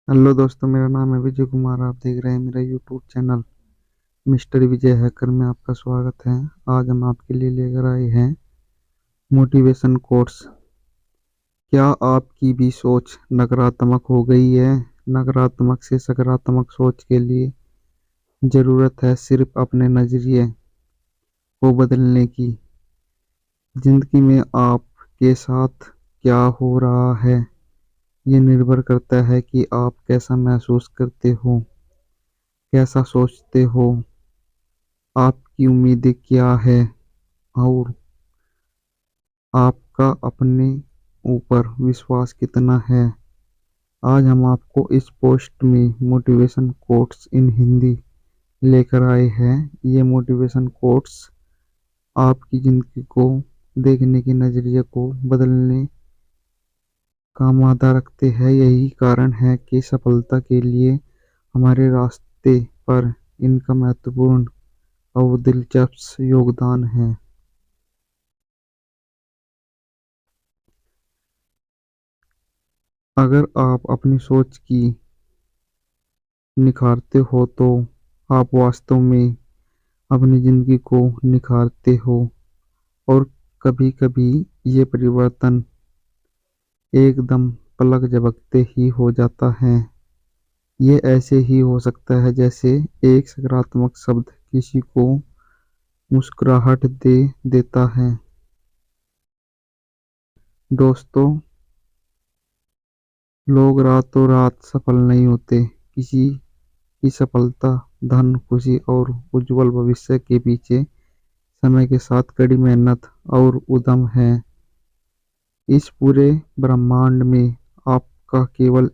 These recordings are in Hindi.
हेलो दोस्तों, मेरा नाम है विजय कुमार। आप देख रहे हैं मेरा यूट्यूब चैनल मिस्टर विजय हैकर में आपका स्वागत है। आज हम आपके लिए लेकर आए हैं मोटिवेशन कोट्स। क्या आपकी भी सोच नकारात्मक हो गई है? नकारात्मक से सकारात्मक सोच के लिए ज़रूरत है सिर्फ अपने नज़रिए को बदलने की। ज़िंदगी में आपके साथ क्या हो रहा है, ये निर्भर करता है कि आप कैसा महसूस करते हो, कैसा सोचते हो, आपकी उम्मीदें क्या है और आपका अपने ऊपर विश्वास कितना है। आज हम आपको इस पोस्ट में मोटिवेशन कोट्स इन हिंदी लेकर आए हैं। ये मोटिवेशन कोट्स आपकी ज़िंदगी को देखने के नज़रिए को बदलने का मादा रखते हैं। यही कारण है कि सफलता के लिए हमारे रास्ते पर इनका महत्वपूर्ण और दिलचस्प योगदान है। अगर आप अपनी सोच की निखारते हो तो आप वास्तव में अपनी ज़िंदगी को निखारते हो। और कभी-कभी ये परिवर्तन एकदम पलक झपकते ही हो जाता है। ये ऐसे ही हो सकता है जैसे एक सकारात्मक शब्द किसी को मुस्कुराहट दे देता है। दोस्तों, लोग रातों रात सफल नहीं होते। किसी की सफलता धन, खुशी और उज्जवल भविष्य के पीछे समय के साथ कड़ी मेहनत और उद्यम है। इस पूरे ब्रह्मांड में आपका केवल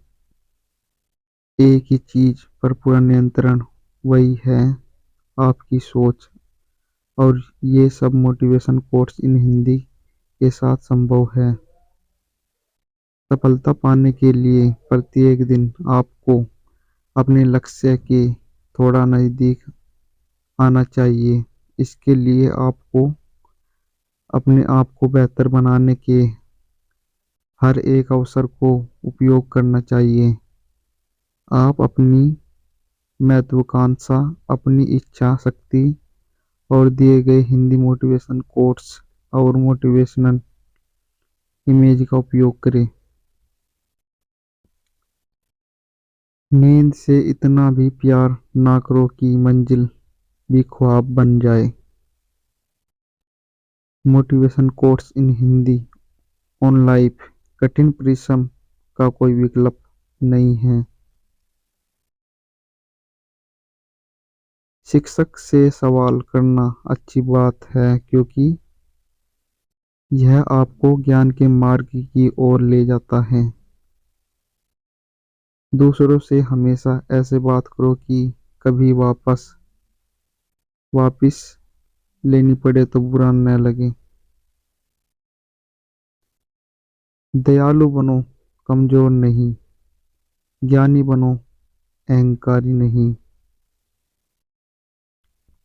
एक ही चीज पर पूरा नियंत्रण, वही है आपकी सोच। और ये सब मोटिवेशन कोट्स इन हिंदी के साथ संभव है। सफलता पाने के लिए प्रत्येक दिन आपको अपने लक्ष्य के थोड़ा नजदीक आना चाहिए। इसके लिए आपको अपने आप को बेहतर बनाने के हर एक अवसर को उपयोग करना चाहिए। आप अपनी महत्वाकांक्षा, अपनी इच्छा शक्ति और दिए गए हिंदी मोटिवेशन कोट्स और मोटिवेशनल इमेज का उपयोग करें। नींद से इतना भी प्यार ना करो कि मंजिल भी ख्वाब बन जाए। Motivation quotes in Hindi on life. कठिन परिश्रम का कोई विकल्प नहीं है। शिक्षक से सवाल करना अच्छी बात है, क्योंकि यह आपको ज्ञान के मार्ग की ओर ले जाता है। दूसरों से हमेशा ऐसे बात करो कि कभी वापिस लेनी पड़े तो बुरा न लगे। दयालु बनो, कमजोर नहीं। ज्ञानी बनो, अहंकारी नहीं।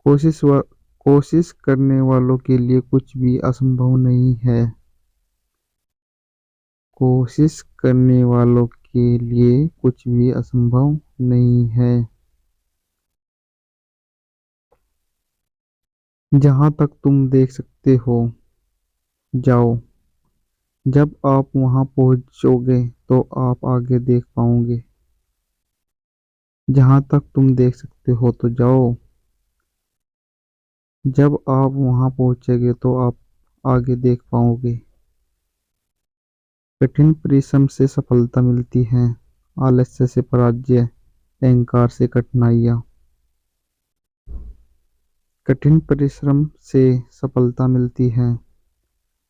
कोशिश व कोशिश करने वालों के लिए कुछ भी असंभव नहीं है। कोशिश करने वालों के लिए कुछ भी असंभव नहीं है। जहां तक तुम देख सकते हो, जाओ। जब आप वहां पहुंचोगे तो आप आगे देख पाओगे। जहां तक तुम देख सकते हो तो जाओ। जब आप वहां पहुंचोगे तो आप आगे देख पाओगे। कठिन परिश्रम से सफलता मिलती है, आलस्य से पराजय, अहंकार से कठिनाइयाँ। कठिन परिश्रम से सफलता मिलती है,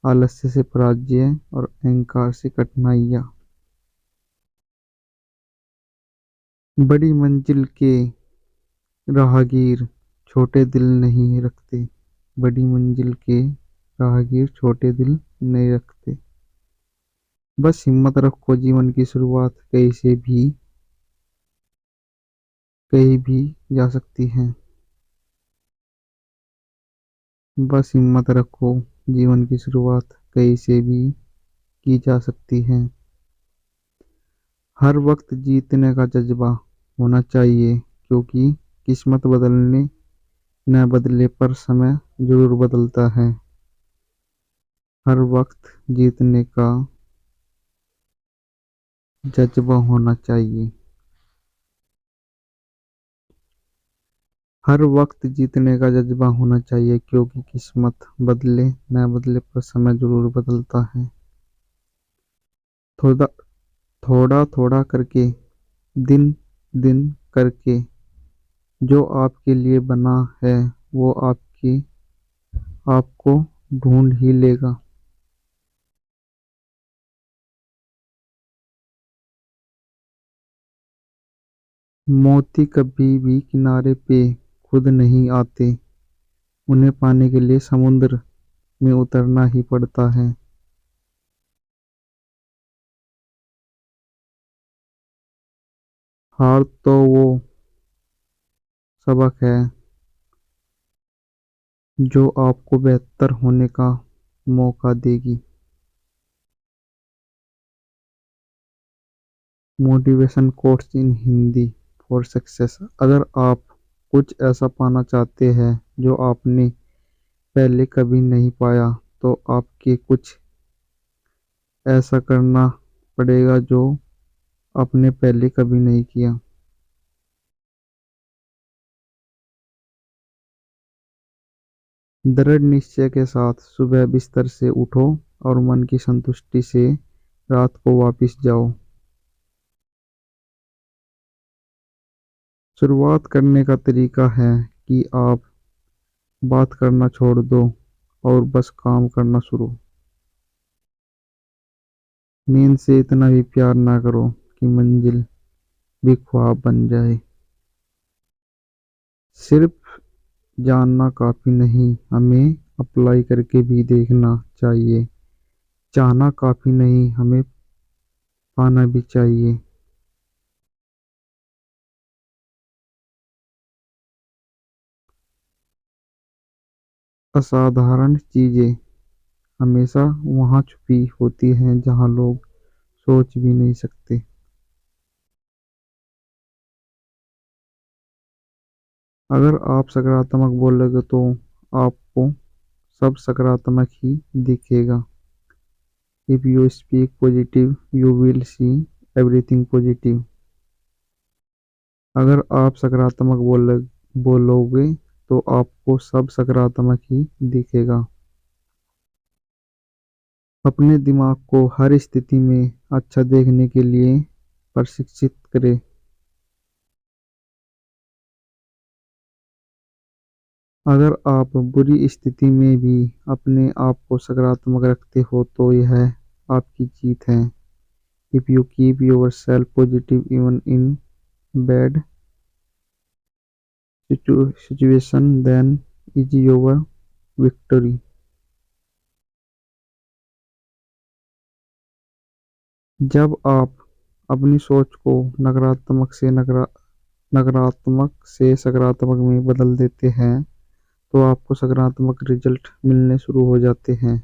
आलस्य से पराजय और अहंकार से कठिनाइयाँ। बड़ी मंजिल के राहगीर छोटे दिल नहीं रखते। बड़ी मंजिल के राहगीर छोटे दिल नहीं रखते। बस हिम्मत रखो, जीवन की शुरुआत कहीं भी जा सकती है। बस हिम्मत रखो, जीवन की शुरुआत कहीं से भी की जा सकती है। हर वक्त जीतने का जज्बा होना चाहिए, क्योंकि किस्मत बदलने न बदले पर समय जरूर बदलता है। हर वक्त जीतने का जज्बा होना चाहिए। हर वक्त जीतने का जज्बा होना चाहिए, क्योंकि किस्मत बदले न बदले पर समय जरूर बदलता है। थोड़ा थोड़ा थोड़ा करके, दिन दिन करके, जो आपके लिए बना है वो आपको ढूंढ ही लेगा। मोती कभी भी किनारे पे खुद नहीं आते, उन्हें पाने के लिए समुद्र में उतरना ही पड़ता है। हार तो वो सबक है जो आपको बेहतर होने का मौका देगी। Motivation quotes in Hindi for success. अगर आप कुछ ऐसा पाना चाहते हैं जो आपने पहले कभी नहीं पाया, तो आपके कुछ ऐसा करना पड़ेगा जो आपने पहले कभी नहीं किया। दृढ़ निश्चय के साथ सुबह बिस्तर से उठो और मन की संतुष्टि से रात को वापस जाओ। शुरुआत करने का तरीका है कि आप बात करना छोड़ दो और बस काम करना शुरू। नींद से इतना भी प्यार ना करो कि मंजिल भी ख्वाब बन जाए। सिर्फ जानना काफी नहीं, हमें अप्लाई करके भी देखना चाहिए। चाहना काफी नहीं, हमें पाना भी चाहिए। असाधारण चीजें हमेशा वहाँ छुपी होती हैं जहाँ लोग सोच भी नहीं सकते। अगर आप सकारात्मक बोलोगे तो आपको सब सकारात्मक ही दिखेगा। If you speak positive, you will see everything positive. अगर आप सकारात्मक बोलोगे तो आपको सब सकारात्मक ही दिखेगा। अपने दिमाग को हर स्थिति में अच्छा देखने के लिए प्रशिक्षित करें। अगर आप बुरी स्थिति में भी अपने आप को सकारात्मक रखते हो तो यह आपकी जीत है। If you keep yourself positive even in bad situation, then is your victory. जब आप अपनी सोच को नकारात्मक से सकारात्मक में बदल देते हैं, तो आपको सकारात्मक रिजल्ट मिलने शुरू हो जाते हैं।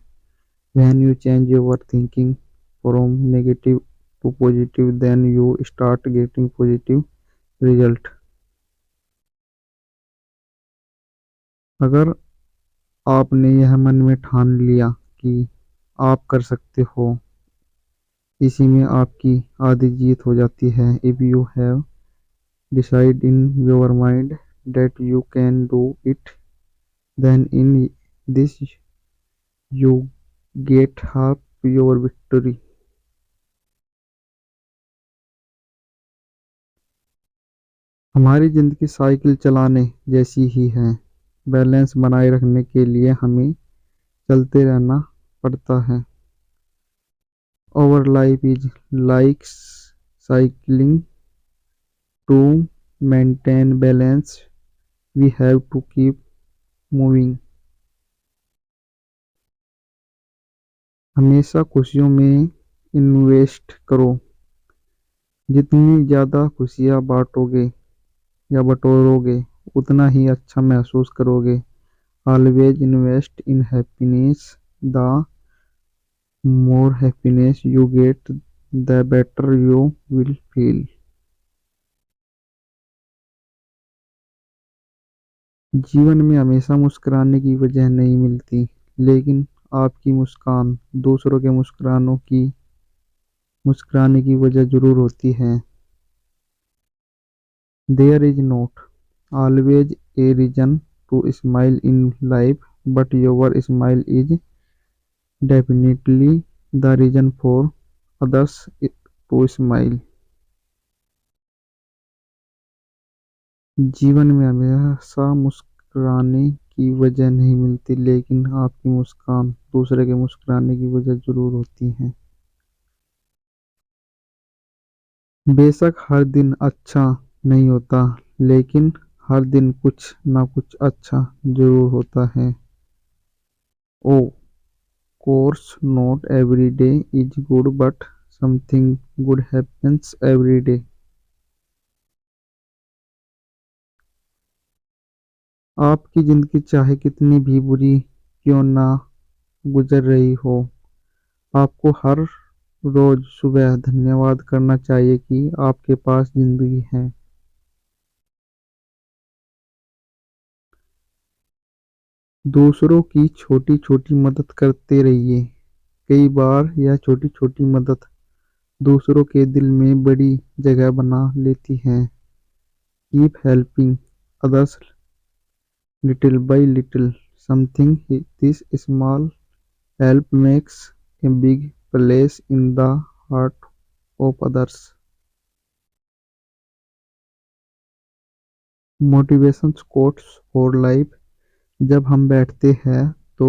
When you change your thinking from negative to positive, then you start getting positive result। अगर आपने यह मन में ठान लिया कि आप कर सकते हो, इसी में आपकी आधी जीत हो जाती है। If you have decided in your mind that you can do it, then in this you get half your victory। हमारी जिंदगी साइकिल चलाने जैसी ही है। बैलेंस बनाए रखने के लिए हमें चलते रहना पड़ता है। Our life is like cycling। To maintain balance, we have to keep moving। हमेशा खुशियों में इन्वेस्ट करो। जितनी ज़्यादा खुशियाँ बांटोगे या बटोरोगे, उतना ही अच्छा महसूस करोगे। Always invest in happiness। The more happiness you get, the better you will feel। जीवन में हमेशा मुस्कुराने की वजह नहीं मिलती, लेकिन आपकी मुस्कान दूसरों के मुस्कुराने की वजह जरूर होती है। There is not always a reason to smile in life, but your smile is definitely the reason for others to smile। जीवन में हमेशा मुस्कुराने की वजह नहीं मिलती, लेकिन आपकी मुस्कान दूसरे के मुस्कुराने की वजह जरूर होती है। बेशक हर दिन अच्छा नहीं होता, लेकिन हर दिन कुछ ना कुछ अच्छा जरूर होता है। Of course not every day is good, but something good happens every day. आपकी जिंदगी चाहे कितनी भी बुरी क्यों ना गुजर रही हो, आपको हर रोज सुबह धन्यवाद करना चाहिए कि आपके पास जिंदगी है। दूसरों की छोटी छोटी मदद करते रहिए। कई बार यह छोटी छोटी मदद दूसरों के दिल में बड़ी जगह बना लेती है। Keep helping others little bye little, something this small help makes a big place in the heart of others. Motivation quotes for life. जब हम बैठते हैं तो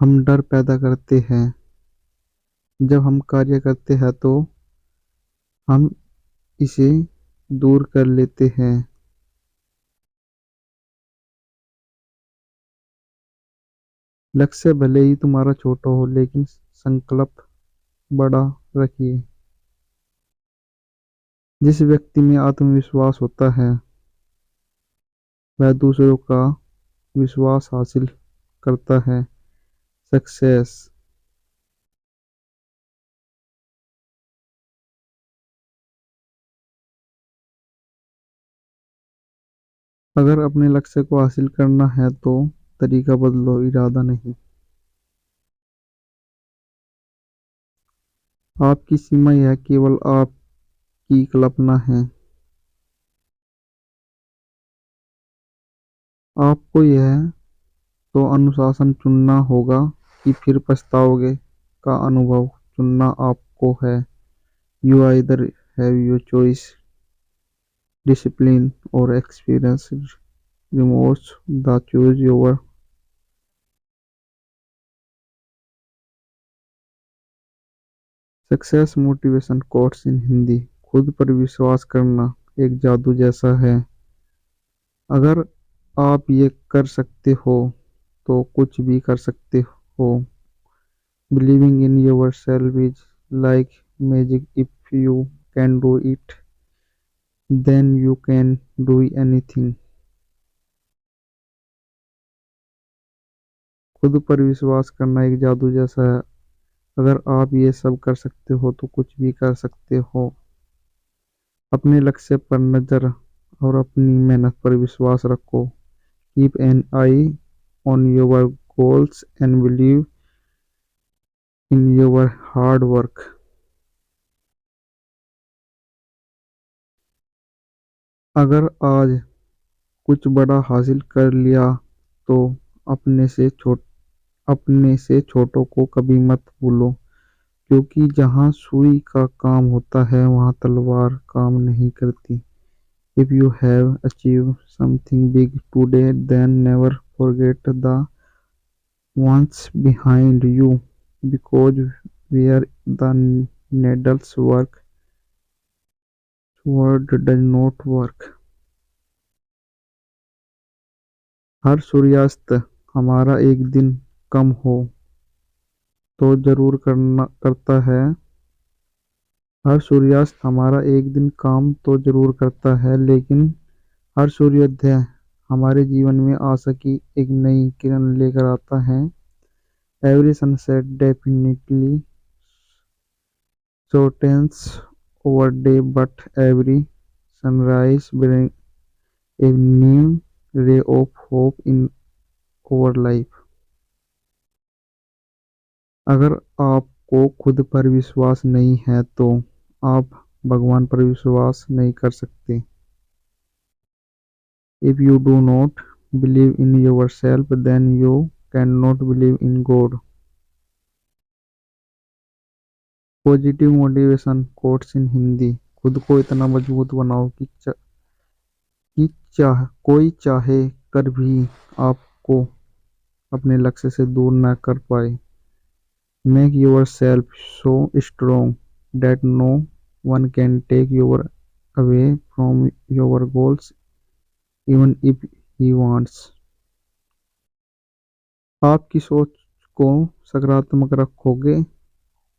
हम डर पैदा करते हैं, जब हम कार्य करते हैं तो हम इसे दूर कर लेते हैं। लक्ष्य भले ही तुम्हारा छोटा हो, लेकिन संकल्प बड़ा रखिए। जिस व्यक्ति में आत्मविश्वास होता है वह दूसरों का विश्वास हासिल करता है। सक्सेस। अगर अपने लक्ष्य को हासिल करना है तो तरीका बदलो, इरादा नहीं। आपकी सीमा यह केवल आपकी कल्पना है। आपको यह तो अनुशासन चुनना होगा कि फिर पछताओगे का अनुभव चुनना आपको है। You either have your choice, discipline और experience removes the choose your. Success motivation quotes in Hindi. खुद पर विश्वास करना एक जादू जैसा है। अगर आप ये कर सकते हो तो कुछ भी कर सकते हो। Believing in yourself is like magic. If you can do it then you can do anything. खुद पर विश्वास करना एक जादू जैसा है। अगर आप ये सब कर सकते हो तो कुछ भी कर सकते हो। अपने लक्ष्य पर नज़र और अपनी मेहनत पर विश्वास रखो। Keep an I on your goals and believe in your hard work. अगर आज कुछ बड़ा हासिल कर लिया तो अपने से छोटों को कभी मत भूलो, क्योंकि जहाँ सुई का काम होता है वहाँ तलवार काम नहीं करती। If you have achieved something big today, then never forget the ones behind you, because where the needles work, sword does not work। हर सूर्यास्त हमारा एक दिन कम हो तो जरूर करता है। हर सूर्यास्त हमारा एक दिन काम तो जरूर करता है, लेकिन हर सूर्योदय हमारे जीवन में आशा की एक नई किरण लेकर आता है। Every sunset definitely shortens our day, but every sunrise brings a new ray of hope in our life. अगर आपको खुद पर विश्वास नहीं है तो आप भगवान पर विश्वास नहीं कर सकते। If you do not believe in yourself, then you cannot believe in God. Positive motivation quotes in Hindi. खुद को इतना मजबूत बनाओ कि कोई चाहे कर भी आपको अपने लक्ष्य से दूर न कर पाए। Make yourself so strong that no one can take you away from your goals even if he wants. आपकी सोच को सकारात्मक रखोगे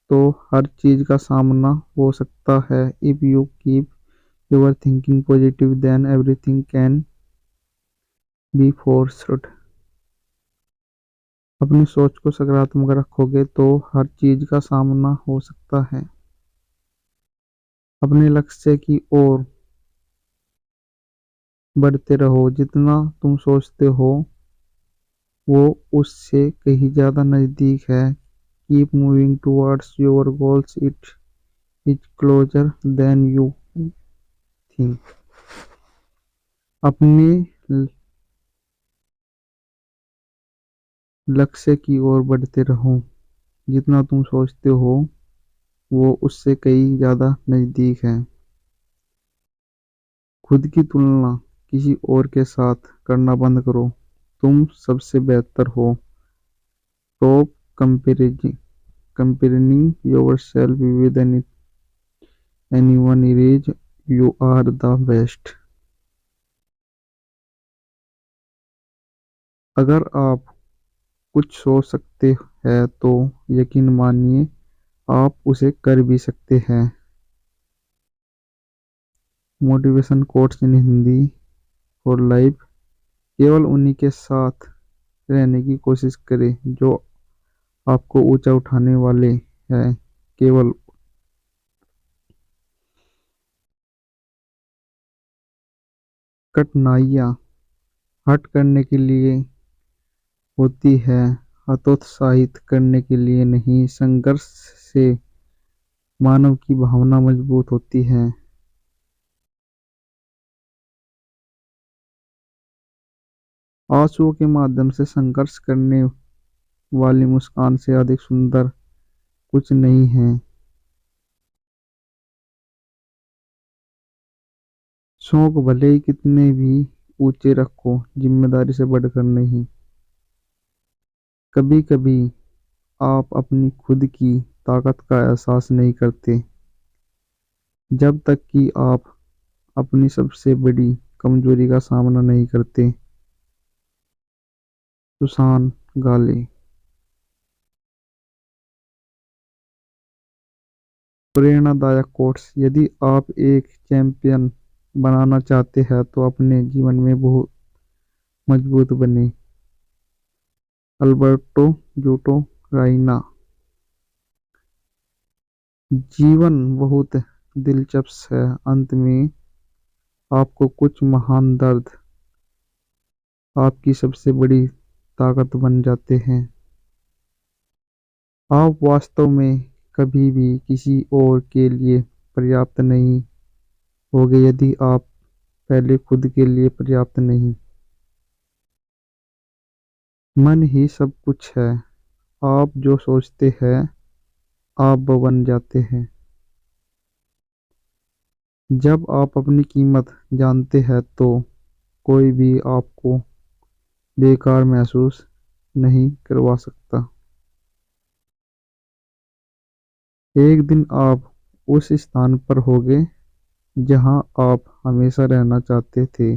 तो हर चीज का सामना हो सकता है। If you keep your thinking positive, then everything can be forced. अपनी सोच को सकारात्मक रखोगे तो हर चीज का सामना हो सकता है। अपने लक्ष्य की ओर बढ़ते रहो। जितना तुम सोचते हो वो उससे कहीं ज्यादा नजदीक है। Keep moving towards your goals. It is closer than you think. अपने लक्ष्य की ओर बढ़ते रहो। जितना तुम सोचते हो वो उससे कहीं ज्यादा नजदीक है। खुद की तुलना किसी और के साथ करना बंद करो। तुम सबसे बेहतर हो। Stop comparing yourself with anyone else. You are the best. अगर आप कुछ सोच सकते हैं तो यकीन मानिए आप उसे कर भी सकते हैं। Motivation quotes in Hindi for life. केवल उन्हीं के साथ रहने की कोशिश करें जो आपको ऊंचा उठाने वाले हैं। केवल कठिनाइयाँ हट करने के लिए होती है, हतोत्साहित करने के लिए नहीं। संघर्ष से मानव की भावना मजबूत होती है। आंसुओं के माध्यम से संघर्ष करने वाली मुस्कान से अधिक सुंदर कुछ नहीं है। शौक भले ही कितने भी ऊंचे रखो, जिम्मेदारी से बढ़कर नहीं। कभी कभी आप अपनी खुद की ताकत का एहसास नहीं करते जब तक कि आप अपनी सबसे बड़ी कमजोरी का सामना नहीं करते। सुसान गाले। प्रेरणादायक कोट्स। यदि आप एक चैंपियन बनाना चाहते हैं तो अपने जीवन में बहुत मजबूत बने। अल्बर्टो जूटो राइना। जीवन बहुत दिलचस्प है। अंत में आपको कुछ महान दर्द आपकी सबसे बड़ी ताकत बन जाते हैं। आप वास्तव में कभी भी किसी और के लिए पर्याप्त नहीं होगे यदि आप पहले खुद के लिए पर्याप्त नहीं। मन ही सब कुछ है। आप जो सोचते हैं आप वो बन जाते हैं। जब आप अपनी कीमत जानते हैं तो कोई भी आपको बेकार महसूस नहीं करवा सकता। एक दिन आप उस स्थान पर होंगे जहां आप हमेशा रहना चाहते थे।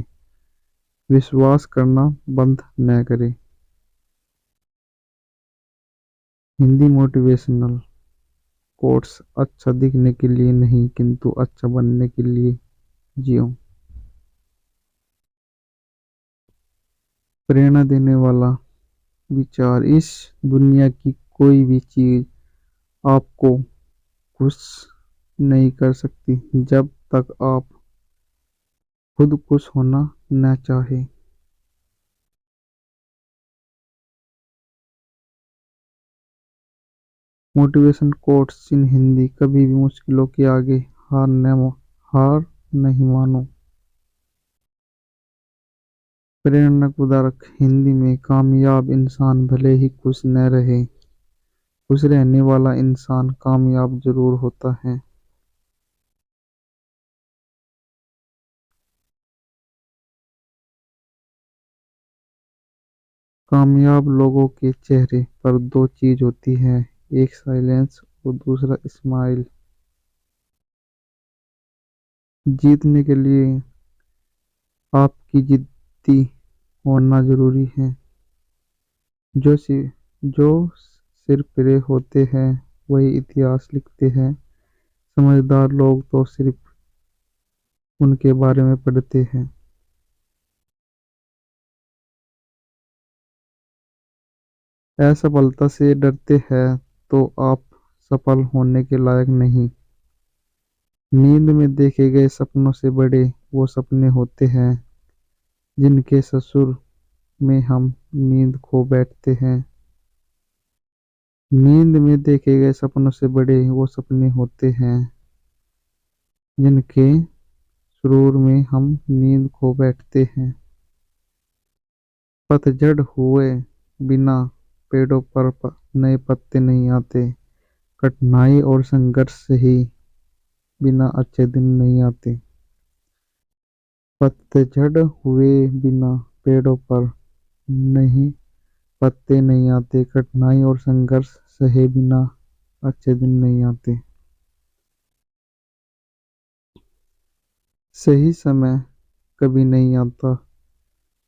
विश्वास करना बंद न करें। Hindi motivational quotes. अच्छा दिखने के लिए नहीं किंतु अच्छा बनने के लिए जियो। प्रेरणा देने वाला विचार। इस दुनिया की कोई भी चीज आपको खुश नहीं कर सकती जब तक आप खुद खुश होना न चाहे। Motivation quotes in Hindi. कभी भी मुश्किलों के आगे हार नहीं मानो। प्रेरणात्मक उदाहरण हिंदी में, कामयाब इंसान भले ही खुश न रहे, खुश रहने वाला इंसान कामयाब जरूर होता है। कामयाब लोगों के चेहरे पर दो चीज होती है, एक साइलेंस और दूसरा स्माइल। जीतने के लिए आपकी जिद्दी होना जरूरी है। जो सिर परे होते हैं वही इतिहास लिखते हैं। समझदार लोग तो सिर्फ उनके बारे में पढ़ते हैं। असफलता से डरते हैं तो आप सफल होने के लायक नहीं। नींद में देखे गए सपनों से बड़े वो सपने होते हैं जिनके ससुर में हम नींद खो बैठते हैं। नींद में देखे गए सपनों से बड़े वो सपने होते हैं जिनके सुरूर में हम नींद खो बैठते हैं। पतझड़ हुए बिना पेड़ों पर नए पत्ते नहीं आते। कठिनाई और संघर्ष से ही बिना अच्छे दिन नहीं आते। पतझड़ हुए बिना पेड़ों पर नहीं पत्ते नहीं आते। कठिनाई और संघर्ष सहे बिना अच्छे दिन नहीं आते। सही समय कभी नहीं आता,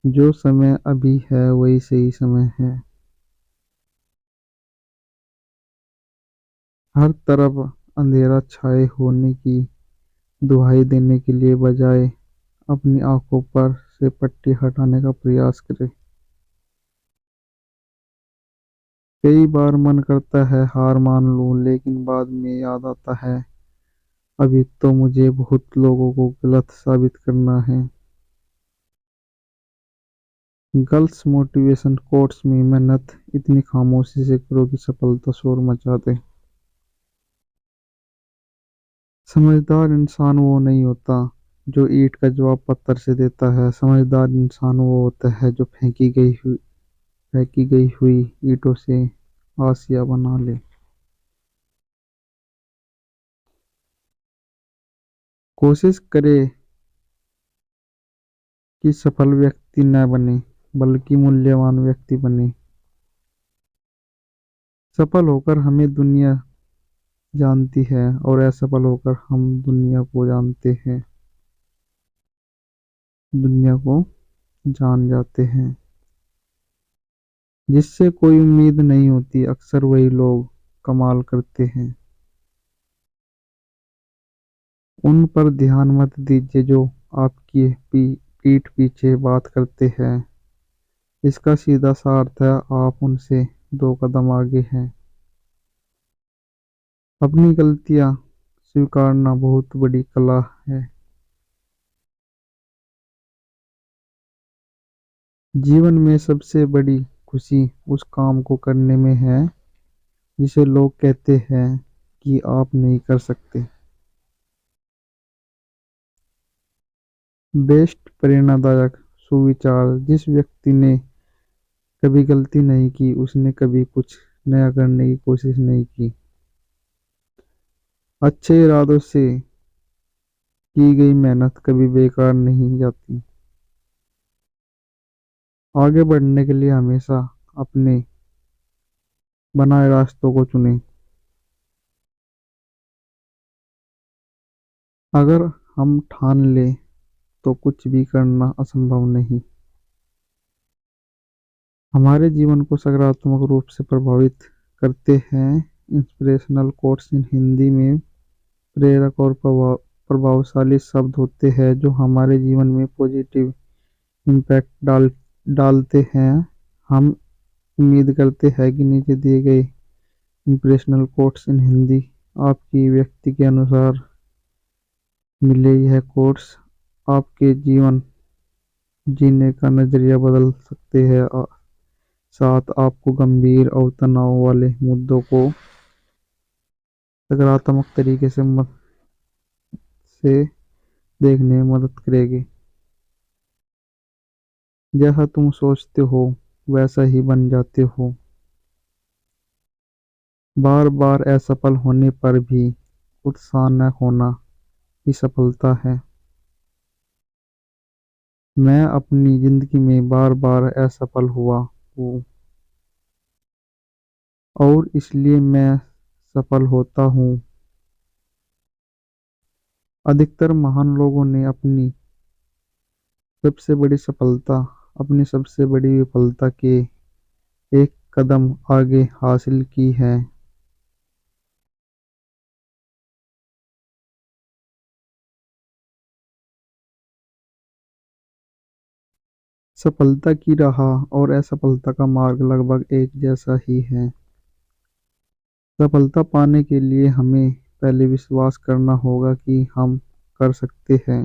जो समय अभी है वही सही समय है। हर तरफ अंधेरा छाए होने की दुहाई देने के लिए बजाय अपनी आंखों पर से पट्टी हटाने का प्रयास करें। कई बार मन करता है हार मान लूं, लेकिन बाद में याद आता है अभी तो मुझे बहुत लोगों को गलत साबित करना है। गर्ल्स मोटिवेशन कोट्स में, मेहनत इतनी खामोशी से करो कि सफलता शोर मचा दे। समझदार इंसान वो नहीं होता जो ईंट का जवाब पत्थर से देता है। समझदार इंसान वो होता है जो फेंकी गई हुई ईंटों से आसिया बना ले। कोशिश करे कि सफल व्यक्ति न बने, बल्कि मूल्यवान व्यक्ति बने। सफल होकर हमें दुनिया जानती है और असफल होकर हम दुनिया को जानते हैं, दुनिया को जान जाते हैं। जिससे कोई उम्मीद नहीं होती, अक्सर वही लोग कमाल करते हैं। उन पर ध्यान मत दीजिए जो आपकी पीठ पीछे बात करते हैं। इसका सीधा सा अर्थ है आप उनसे दो कदम आगे हैं। अपनी गलतियां स्वीकारना बहुत बड़ी कला है। जीवन में सबसे बड़ी खुशी उस काम को करने में है जिसे लोग कहते हैं कि आप नहीं कर सकते। बेस्ट प्रेरणादायक सुविचार। जिस व्यक्ति ने कभी गलती नहीं की उसने कभी कुछ नया करने की कोशिश नहीं की। अच्छे इरादों से की गई मेहनत कभी बेकार नहीं जाती। आगे बढ़ने के लिए हमेशा अपने बनाए रास्तों को चुनें। अगर हम ठान लें तो कुछ भी करना असंभव नहीं। हमारे जीवन को सकारात्मक रूप से प्रभावित करते हैं। इंस्पिरेशनल कोट्स इन हिंदी में प्रेरक और प्रभावशाली शब्द होते हैं जो हमारे जीवन में पॉजिटिव इम्पैक्ट डालते हैं। हम उम्मीद करते हैं कि नीचे दिए गए इंस्पिरेशनल कोट्स इन हिंदी आपकी व्यक्ति के अनुसार मिले यह कोर्स आपके जीवन जीने का नजरिया बदल सकते हैं। साथ आपको गंभीर और तनाव वाले मुद्दों को सकारात्मक तरीके से देखने में मदद करेगी। जैसा तुम सोचते हो वैसा ही बन जाते हो। बार बार असफल होने पर भी उत्साह न खोना ही सफलता है। मैं अपनी जिंदगी में बार बार असफल हुआ हूँ और इसलिए मैं सफल होता हूँ। अधिकतर महान लोगों ने अपनी सबसे बड़ी विफलता के एक कदम आगे हासिल की है। सफलता की राह और असफलता का मार्ग लगभग एक जैसा ही है। सफलता पाने के लिए हमें पहले विश्वास करना होगा कि हम कर सकते हैं।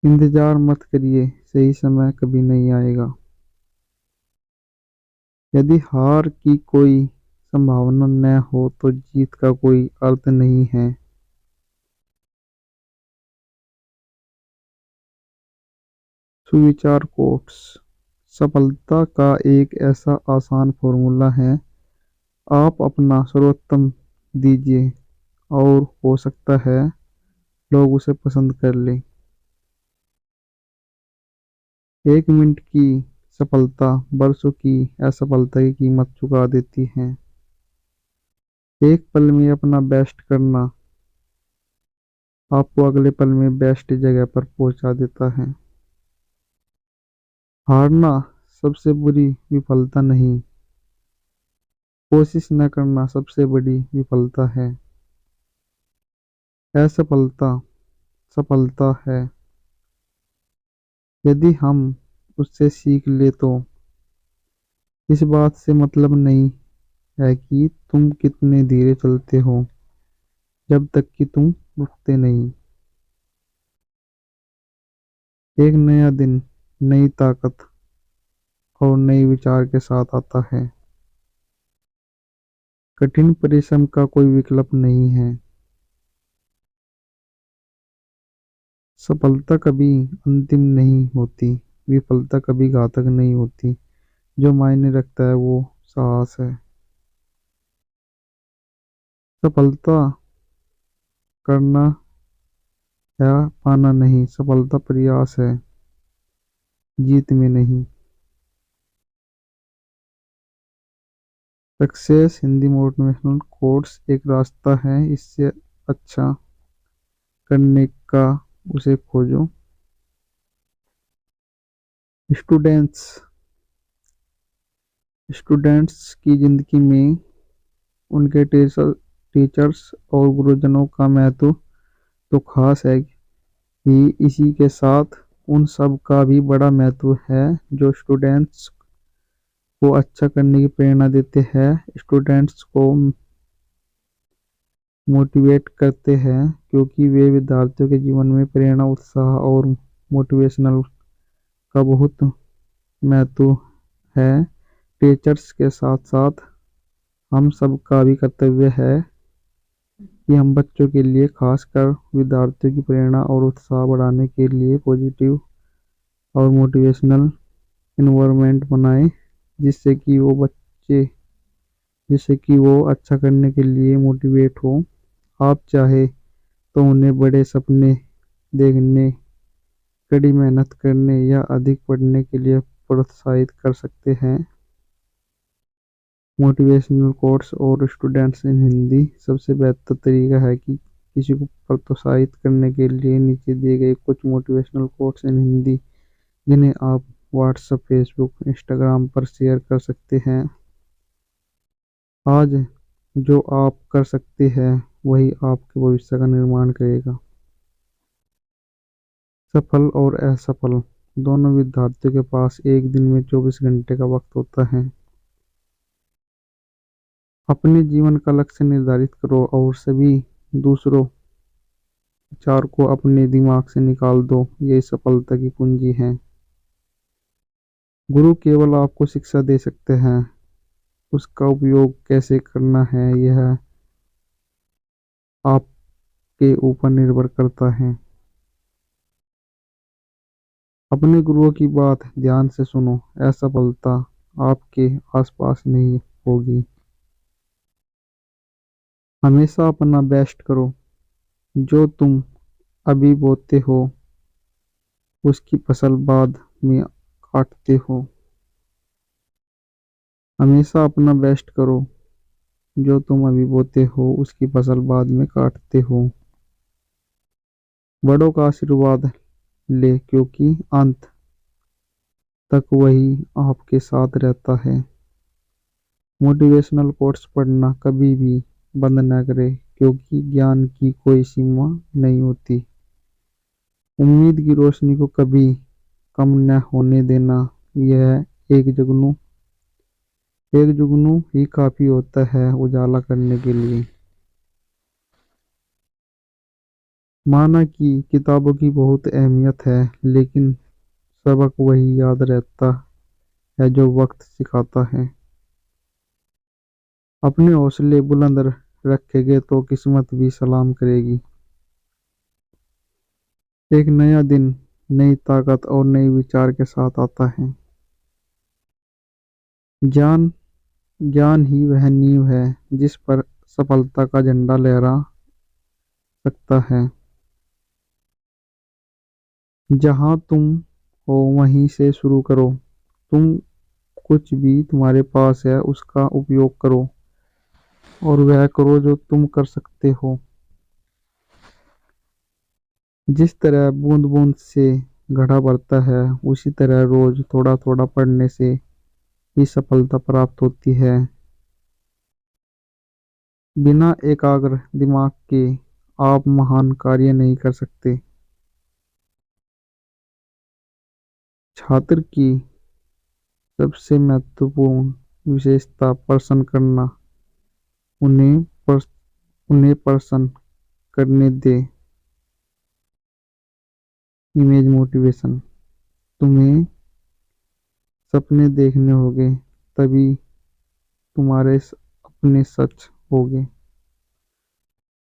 इंतजार मत करिए, सही समय कभी नहीं आएगा। यदि हार की कोई संभावना न हो तो जीत का कोई अर्थ नहीं है। सुविचार कोट्स सफलता का एक ऐसा आसान फॉर्मूला है। आप अपना सर्वोत्तम दीजिए और हो सकता है लोग उसे पसंद कर लें। 1 मिनट की सफलता बरसों की असफलता की कीमत चुका देती है। एक पल में अपना बेस्ट करना आपको अगले पल में बेस्ट जगह पर पहुंचा देता है। हारना सबसे बुरी विफलता नहीं, कोशिश न करना सबसे बड़ी विफलता है। असफलता सफलता है यदि हम उससे सीख ले तो। इस बात से मतलब नहीं है कि तुम कितने धीरे चलते हो जब तक कि तुम रुकते नहीं। एक नया दिन नई ताकत और नए विचार के साथ आता है। कठिन परिश्रम का कोई विकल्प नहीं है। सफलता कभी अंतिम नहीं होती, विफलता कभी घातक नहीं होती। जो मायने रखता है वो साहस है। सफलता करना या पाना नहीं, सफलता प्रयास है, जीत में नहीं। सक्सेस हिंदी मोटिवेशनल कोट्स एक रास्ता है, इससे अच्छा करने का उसे खोजो। स्टूडेंट्स स्टूडेंट्स की जिंदगी में उनके टीचर्स और गुरुजनों का महत्व तो खास है ही, इसी के साथ उन सब का भी बड़ा महत्व है जो स्टूडेंट्स को अच्छा करने की प्रेरणा देते हैं, स्टूडेंट्स को मोटिवेट करते हैं, क्योंकि वे विद्यार्थियों के जीवन में प्रेरणा, उत्साह और मोटिवेशनल का बहुत महत्व है। टीचर्स के साथ साथ हम सब का भी कर्तव्य है कि हम बच्चों के लिए, खासकर विद्यार्थियों की प्रेरणा और उत्साह बढ़ाने के लिए पॉजिटिव और मोटिवेशनल इन्वायरमेंट बनाएं, जिससे कि वो बच्चे जिससे कि वो अच्छा करने के लिए मोटिवेट हो। आप चाहे तो उन्हें बड़े सपने देखने, कड़ी मेहनत करने या अधिक पढ़ने के लिए प्रोत्साहित कर सकते हैं। मोटिवेशनल कोट्स और स्टूडेंट्स इन हिंदी सबसे बेहतर तरीका है कि किसी को प्रोत्साहित करने के लिए नीचे दिए गए कुछ मोटिवेशनल कोट्स इन हिंदी, जिन्हें आप व्हाट्सएप, फेसबुक, इंस्टाग्राम पर शेयर कर सकते हैं। आज जो आप कर सकते हैं वही आपके भविष्य का निर्माण करेगा। सफल और असफल दोनों विद्यार्थियों के पास एक दिन में 24 घंटे का वक्त होता है। अपने जीवन का लक्ष्य निर्धारित करो और सभी दूसरों विचार को अपने दिमाग से निकाल दो। यही सफलता की कुंजी है। गुरु केवल आपको शिक्षा दे सकते हैं, उसका उपयोग कैसे करना है यह आपके ऊपर निर्भर करता है। अपने गुरुओं की बात ध्यान से सुनो। असफलता आपके आसपास नहीं होगी। हमेशा अपना बेस्ट करो। जो तुम अभी बोते हो उसकी फसल बाद में काटते हो। हमेशा अपना बेस्ट करो। जो तुम अभी बोते हो उसकी फसल बाद में काटते हो। बड़ों का आशीर्वाद ले, क्योंकि अंत तक वही आपके साथ रहता है। मोटिवेशनल कोट्स पढ़ना कभी भी बंद न करें, क्योंकि ज्ञान की कोई सीमा नहीं होती। उम्मीद की रोशनी को कभी कम न होने देना। यह एक जुगनू ही काफी होता है उजाला करने के लिए। माना कि किताबों की बहुत अहमियत है, लेकिन सबक वही याद रहता है जो वक्त सिखाता है। अपने हौसले बुलंद रखेंगे तो किस्मत भी सलाम करेगी। एक नया दिन नई ताकत और नए विचार के साथ आता है। ज्ञान ज्ञान ही वह नींव है जिस पर सफलता का झंडा लहरा सकता है। जहां तुम हो वहीं से शुरू करो। तुम कुछ भी तुम्हारे पास है उसका उपयोग करो, और वह करो जो तुम कर सकते हो। जिस तरह बूंद बूंद से घड़ा भरता है, उसी तरह रोज थोड़ा थोड़ा पढ़ने से ही सफलता प्राप्त होती है। बिना एकाग्र दिमाग के आप महान कार्य नहीं कर सकते। छात्र की सबसे महत्वपूर्ण विशेषता प्रश्न करना। उन्हें प्रश्न उन्हें प्रश्न करने दे। Image motivation. तुम्हें सपने देखने होंगे, तभी तुम्हारे अपने सच होंगे।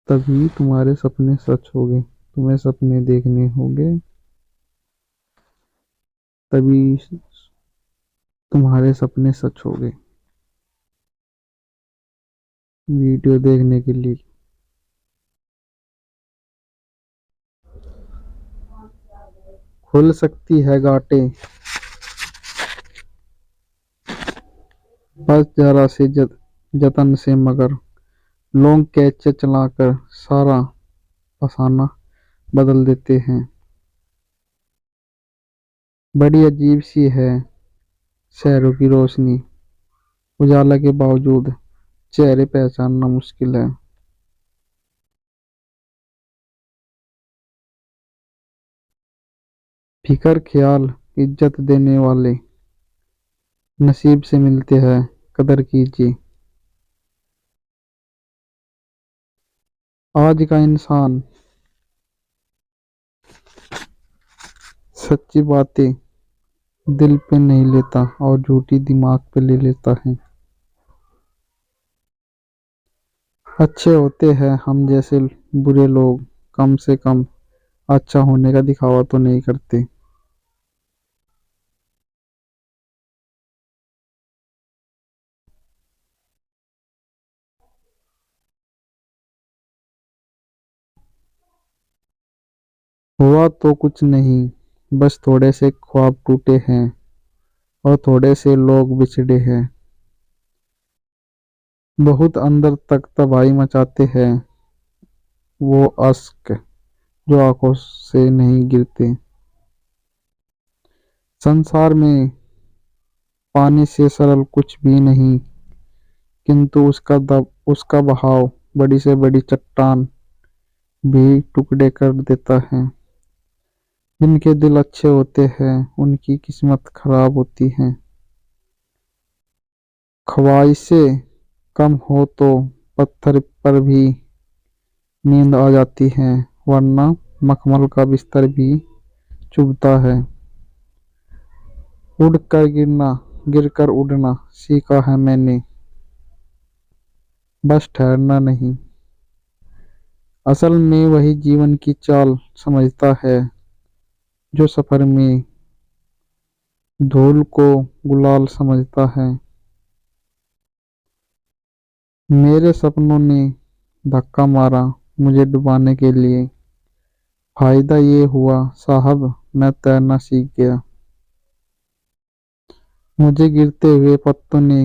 तभी तुम्हारे सपने सच होंगे। तुम्हें सपने देखने होंगे, तभी तुम्हारे सपने सच होंगे। वीडियो देखने के लिए खुल सकती है गांठें, बस जरा से जतन से, मगर लोग कैचे चलाकर सारा फसाना बदल देते हैं। बड़ी अजीब सी है शहरों की रोशनी। उजाला के बावजूद चेहरे पहचानना मुश्किल है। फिकर ख्याल इज्जत देने वाले नसीब से मिलते हैं, कदर कीजिए। आज का इंसान सच्ची बातें दिल पे नहीं लेता और झूठी दिमाग पे ले लेता है। अच्छे होते हैं हम जैसे बुरे लोग, कम से कम अच्छा होने का दिखावा तो नहीं करते। हुआ तो कुछ नहीं, बस थोड़े से ख्वाब टूटे हैं और थोड़े से लोग बिछड़े हैं। बहुत अंदर तक तबाही मचाते हैं वो अश्क जो आंखों से नहीं गिरते। संसार में पानी से सरल कुछ भी नहीं, किंतु उसका बहाव बड़ी से बड़ी चट्टान भी टुकड़े कर देता है। जिनके दिल अच्छे होते हैं उनकी किस्मत खराब होती है। ख्वाहिशें कम हो तो पत्थर पर भी नींद आ जाती है, वरना मखमल का बिस्तर भी चुभता है। उड़ कर गिरना, गिर कर उड़ना सीखा है मैंने, बस ठहरना नहीं। असल में वही जीवन की चाल समझता है जो सफर में धूल को गुलाल समझता है। मेरे सपनों ने धक्का मारा मुझे डुबाने के लिए, फायदा ये हुआ साहब मैं तैरना सीख गया। मुझे गिरते हुए पत्तों ने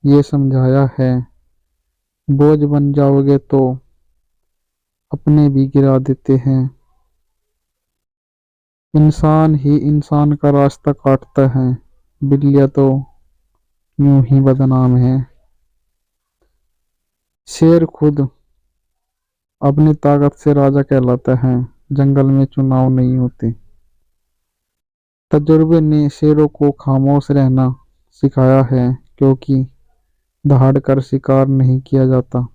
ये समझाया है, बोझ बन जाओगे तो अपने भी गिरा देते हैं। इंसान ही इंसान का रास्ता काटता है, बिल्लियाँ तो यूं ही बदनाम है। शेर खुद अपनी ताकत से राजा कहलाता है, जंगल में चुनाव नहीं होते। तजुर्बे ने शेरों को खामोश रहना सिखाया है, क्योंकि दहाड़ कर शिकार नहीं किया जाता।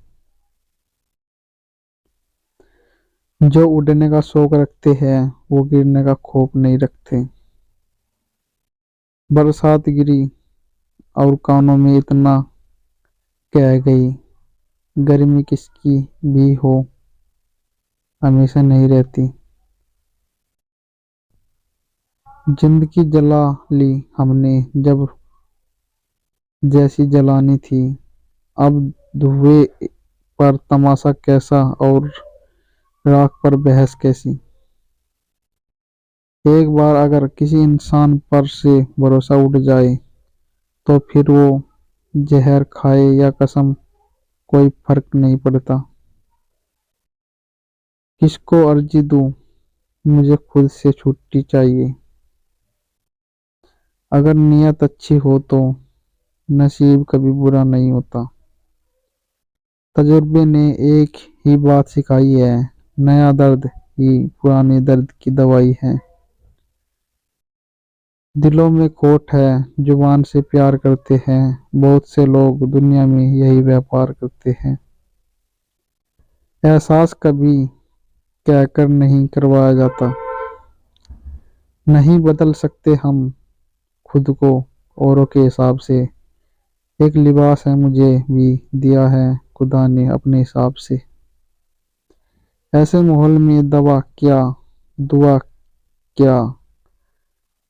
जो उड़ने का शौक रखते हैं वो गिरने का खौफ नहीं रखते। बरसात गिरी और कानों में इतना कह गई, गर्मी किसकी भी हो हमेशा नहीं रहती। जिंदगी जला ली हमने जब जैसी जलानी थी, अब धुएं पर तमाशा कैसा और राख पर बहस कैसी। एक बार अगर किसी इंसान पर से भरोसा उठ जाए तो फिर वो जहर खाए या कसम कोई फर्क नहीं पड़ता। किसको अर्जी दूं, मुझे खुद से छुट्टी चाहिए। अगर नीयत अच्छी हो तो नसीब कभी बुरा नहीं होता। तजुर्बे ने एक ही बात सिखाई है, नया दर्द ही पुराने दर्द की दवाई है। दिलों में खोट है, जुबान से प्यार करते हैं, बहुत से लोग दुनिया में यही व्यापार करते हैं। एहसास कभी कहकर नहीं करवाया जाता। नहीं बदल सकते हम खुद को औरों के हिसाब से, एक लिबास है मुझे भी दिया है खुदा ने अपने हिसाब से। ऐसे माहौल में दवा क्या, दुआ क्या,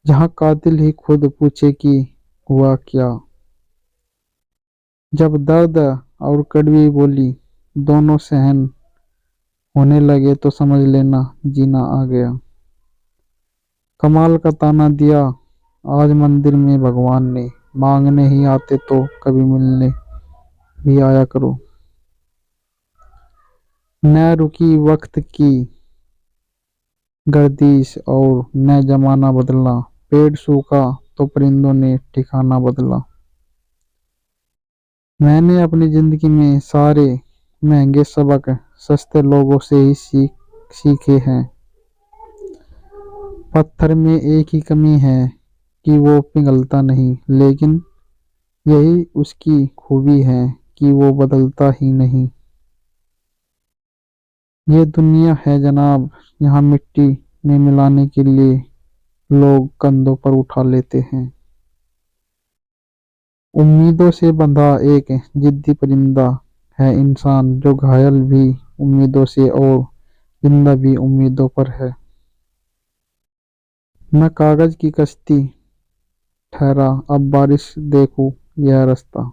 जहाँ कातिल ही खुद पूछे कि हुआ क्या। जब दर्द और कड़वी बोली दोनों सहन होने लगे तो समझ लेना जीना आ गया। कमाल का ताना दिया आज मंदिर में भगवान ने, मांगने ही आते तो कभी मिलने भी आया करो। न रुकी वक्त की गर्दिश और न जमाना बदला, पेड़ सूखा तो परिंदों ने ठिकाना बदला। मैंने अपनी जिंदगी में सारे महंगे सबक सस्ते लोगों से ही सीखे हैं। पत्थर में एक ही कमी है कि वो पिघलता नहीं, लेकिन यही उसकी खूबी है कि वो बदलता ही नहीं। ये दुनिया है जनाब, यहाँ मिट्टी में मिलाने के लिए लोग कंधों पर उठा लेते हैं। उम्मीदों से बंधा एक जिद्दी परिंदा है इंसान, जो घायल भी उम्मीदों से और जिंदा भी उम्मीदों पर है। मैं कागज की कश्ती ठहरा अब बारिश देखूं यह रास्ता।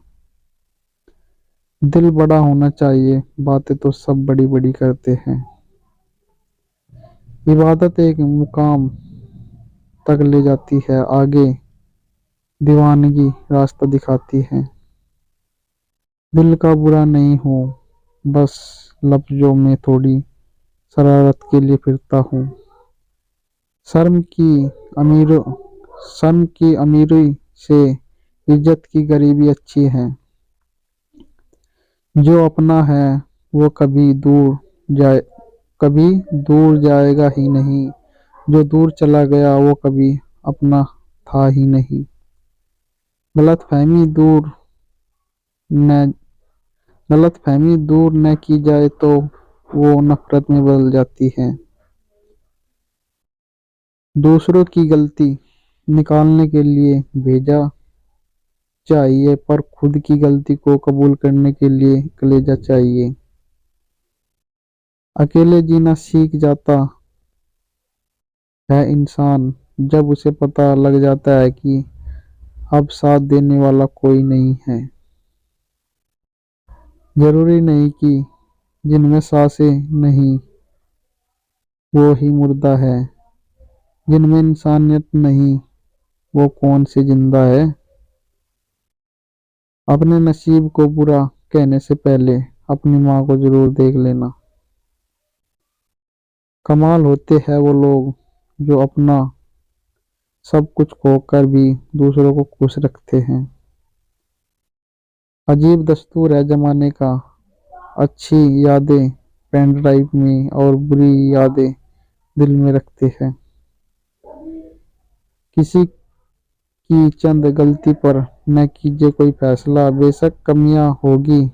दिल बड़ा होना चाहिए, बातें तो सब बड़ी बड़ी करते हैं। इबादत एक मुकाम तक ले जाती है, आगे दीवानगी रास्ता दिखाती है। दिल का बुरा नहीं हूँ, बस लफ्जों में थोड़ी शरारत के लिए फिरता हूँ। शर्म की अमीर शर्म की अमीरी से इज्जत की गरीबी अच्छी है। जो अपना है वो कभी दूर जाएगा ही नहीं, जो दूर चला गया वो कभी अपना था ही नहीं। गलतफहमी दूर न गलतफहमी दूर न की जाए तो वो नफरत में बदल जाती है। दूसरों की गलती निकालने के लिए भेजा चाहिए, पर खुद की गलती को कबूल करने के लिए कलेजा चाहिए। अकेले जीना सीख जाता है इंसान जब उसे पता लग जाता है कि अब साथ देने वाला कोई नहीं है। जरूरी नहीं कि जिनमें सांसें नहीं वो ही मुर्दा है, जिनमें इंसानियत नहीं वो कौन से जिंदा है। अपने नसीब को बुरा कहने से पहले अपनी माँ को जरूर देख लेना। कमाल होते हैं वो लोग जो अपना सब कुछ खोकर भी दूसरों को खुश रखते हैं। अजीब दस्तूर है जमाने का, अच्छी यादें पेन ड्राइव में और बुरी यादें दिल में रखते हैं। किसी की चंद गलती पर न कीजिए कोई फैसला, बेशक कमियां होगी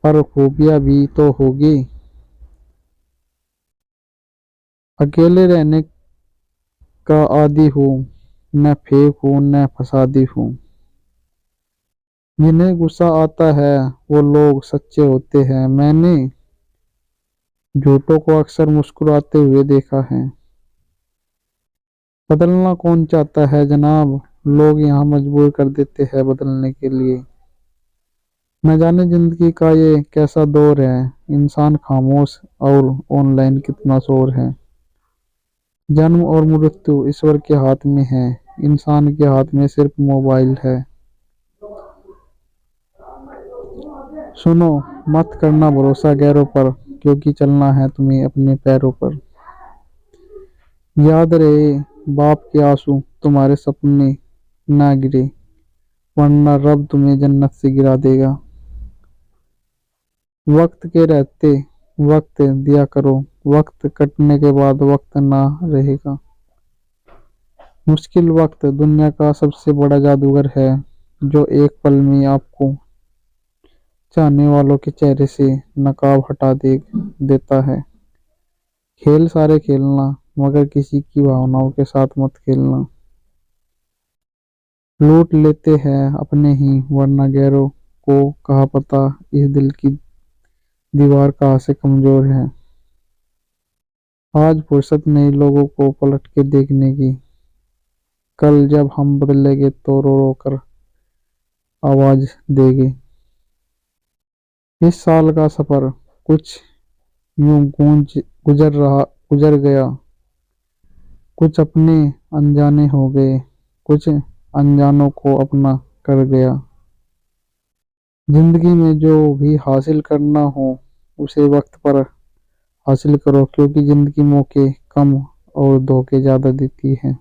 पर खूबियां भी तो होगी। अकेले रहने का आदी हूँ, न फेंक हूँ न फसादी हूँ। जिन्हें गुस्सा आता है वो लोग सच्चे होते हैं, मैंने झूठों को अक्सर मुस्कुराते हुए देखा है। बदलना कौन चाहता है जनाब, लोग यहाँ मजबूर कर देते हैं बदलने के लिए। न जाने जिंदगी का ये कैसा दौर है, इंसान खामोश और ऑनलाइन कितना शोर है। जन्म और मृत्यु ईश्वर के हाथ में है, इंसान के हाथ में सिर्फ मोबाइल है। सुनो, मत करना भरोसा गैरों पर, क्योंकि चलना है तुम्हें अपने पैरों पर। याद रहे बाप के आंसू तुम्हारे सपने ना गिरे, वरना रब तुम्हें जन्नत से गिरा देगा। वक्त के रहते वक्त दिया करो, वक्त कटने के बाद वक्त ना रहेगा। मुश्किल वक्त दुनिया का सबसे बड़ा जादूगर है, जो एक पल में आपको चाहने वालों के चेहरे से नकाब हटा देता है। खेल सारे खेलना, मगर किसी की भावनाओं के साथ मत खेलना। लूट लेते हैं अपने ही, वरना गैरों को कहाँ पता इस दिल की दीवार कहाँ से कमजोर है। आज फुर्सत नहीं लोगों को पलट के देखने की, कल जब हम बदलेंगे तो रो रो कर आवाज देंगे। इस साल का सफर कुछ यूं गूंज गुजर गया, कुछ अपने अनजाने हो गए, कुछ अनजानों को अपना कर गया। जिंदगी में जो भी हासिल करना हो उसे वक्त पर हासिल करो, क्योंकि जिंदगी मौके कम और धोखे ज्यादा देती है।